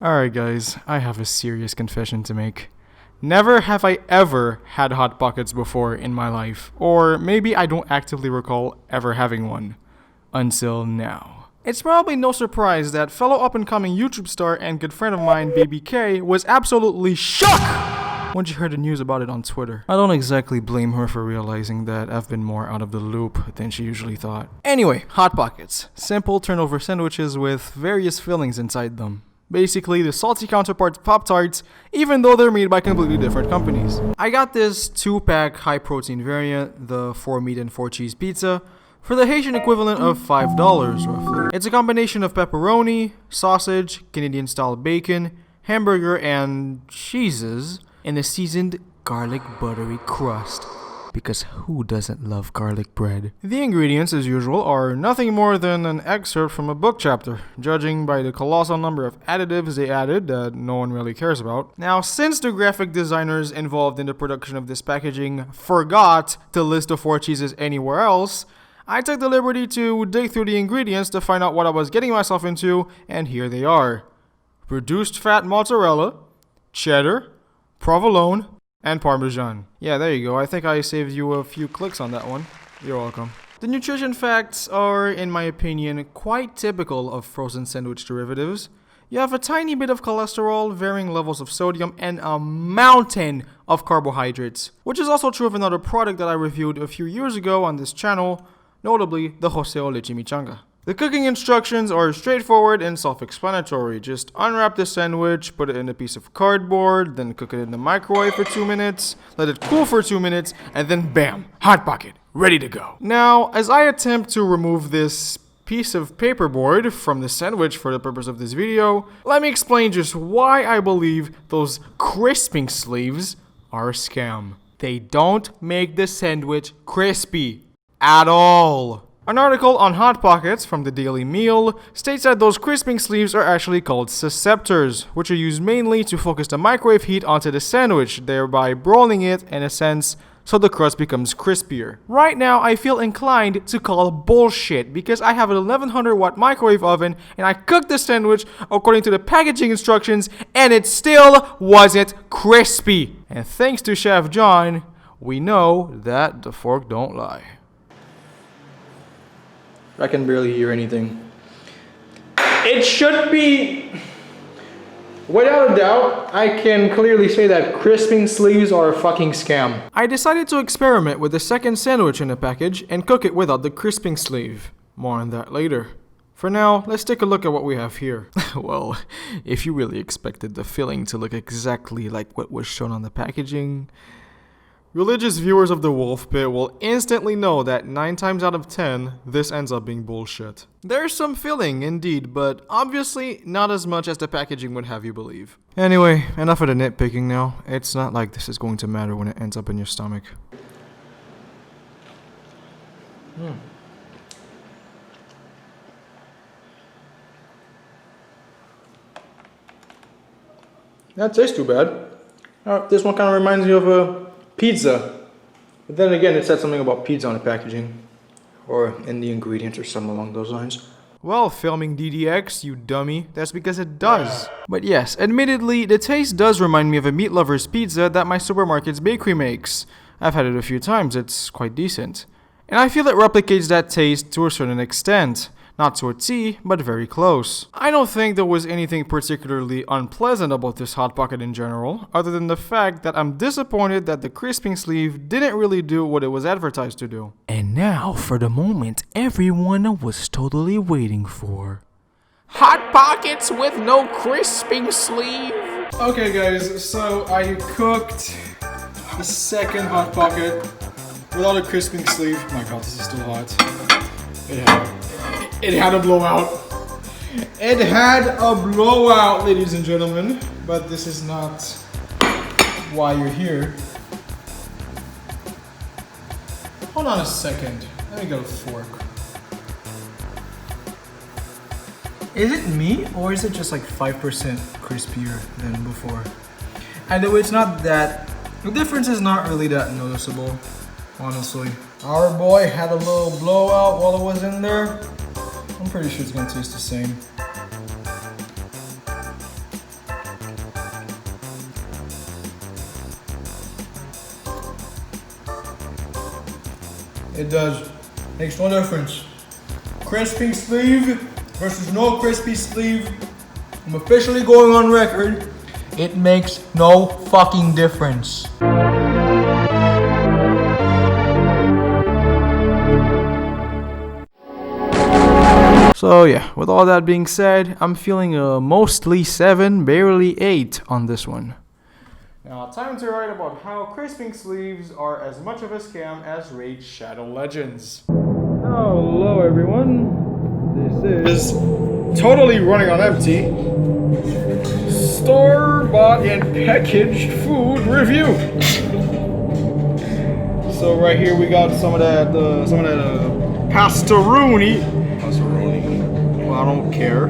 Alright guys, I have a serious confession to make. Never have I ever had Hot Pockets before in my life, or maybe I don't actively recall ever having one. Until now. It's probably no surprise that fellow up-and-coming YouTube star and good friend of mine, Baby K, was absolutely shocked when she heard the news about it on Twitter. I don't exactly blame her for realizing that I've been more out of the loop than she usually thought. Anyway, Hot Pockets. Simple turnover sandwiches with various fillings inside them. Basically, the salty counterpart to Pop-Tarts, even though they're made by completely different companies. I got this 2-pack high-protein variant, the 4-meat and 4-cheese pizza, for the Haitian equivalent of $5 roughly. It's a combination of pepperoni, sausage, Canadian-style bacon, hamburger, and cheeses in a seasoned garlic buttery crust. Because who doesn't love garlic bread? The ingredients, as usual, are nothing more than an excerpt from a book chapter, judging by the colossal number of additives they added that no one really cares about. Now, since the graphic designers involved in the production of this packaging forgot to list the 4 cheeses anywhere else, I took the liberty to dig through the ingredients to find out what I was getting myself into, and here they are. Reduced fat mozzarella, cheddar, provolone, and Parmesan. Yeah, there you go. I think I saved you a few clicks on that one. You're welcome. The nutrition facts are, in my opinion, quite typical of frozen sandwich derivatives. You have a tiny bit of cholesterol, varying levels of sodium, and a mountain of carbohydrates. Which is also true of another product that I reviewed a few years ago on this channel, notably the Jose Ole Chimichanga. The cooking instructions are straightforward and self-explanatory. Just unwrap the sandwich, put it in a piece of cardboard, then cook it in the microwave for 2 minutes, let it cool for 2 minutes, and then bam, Hot Pocket, ready to go. Now, as I attempt to remove this piece of paperboard from the sandwich for the purpose of this video, let me explain just why I believe those crisping sleeves are a scam. They don't make the sandwich crispy at all. An article on Hot Pockets from the Daily Meal states that those crisping sleeves are actually called susceptors, which are used mainly to focus the microwave heat onto the sandwich, thereby broiling it in a sense so the crust becomes crispier. Right now, I feel inclined to call bullshit because I have an 1100 watt microwave oven and I cooked the sandwich according to the packaging instructions and it still wasn't crispy. And thanks to Chef John, we know that the fork don't lie. I can barely hear anything. It should be, without a doubt, I can clearly say that crisping sleeves are a fucking scam. I decided to experiment with the second sandwich in the package and cook it without the crisping sleeve. More on that later. For now, let's take a look at what we have here. Well, if you really expected the filling to look exactly like what was shown on the packaging, religious viewers of the Wolf Pit will instantly know that 9 times out of 10, this ends up being bullshit. There's some filling, indeed, but obviously not as much as the packaging would have you believe. Anyway, enough of the nitpicking now. It's not like this is going to matter when it ends up in your stomach. That tastes too bad. This one kind of reminds me of a pizza, but then again it said something about pizza on the packaging or in the ingredients or something along those lines. Well, filming DDX, you dummy, that's because it does. But yes, admittedly, the taste does remind me of a meat lover's pizza that my supermarket's bakery makes. I've had it a few times, it's quite decent. And I feel it replicates that taste to a certain extent. Not to a T, but very close. I don't think there was anything particularly unpleasant about this Hot Pocket in general, other than the fact that I'm disappointed that the crisping sleeve didn't really do what it was advertised to do. And now for the moment everyone was totally waiting for. Hot Pockets with no crisping sleeve! Okay guys, so I cooked the second Hot Pocket without a crisping sleeve. Oh my god, this is still hot. It had a blowout. It had a blowout, ladies and gentlemen. But this is not why you're here. Hold on a second. Let me get a fork. Is it me or is it just like 5% crispier than before? Either way, it's not that. The difference is not really that noticeable, honestly. Our boy had a little blowout while it was in there. I'm pretty sure it's gonna taste the same. It does. Makes no difference. Crispy sleeve versus no crispy sleeve. I'm officially going on record. It makes no fucking difference. So yeah, with all that being said, I'm feeling a mostly 7, barely 8 on this one. Now, time to write about how crisping sleeves are as much of a scam as Raid Shadow Legends. Hello everyone, this is totally running on empty store-bought and packaged food review. So right here we got some of that pastaroni. Well, I don't care.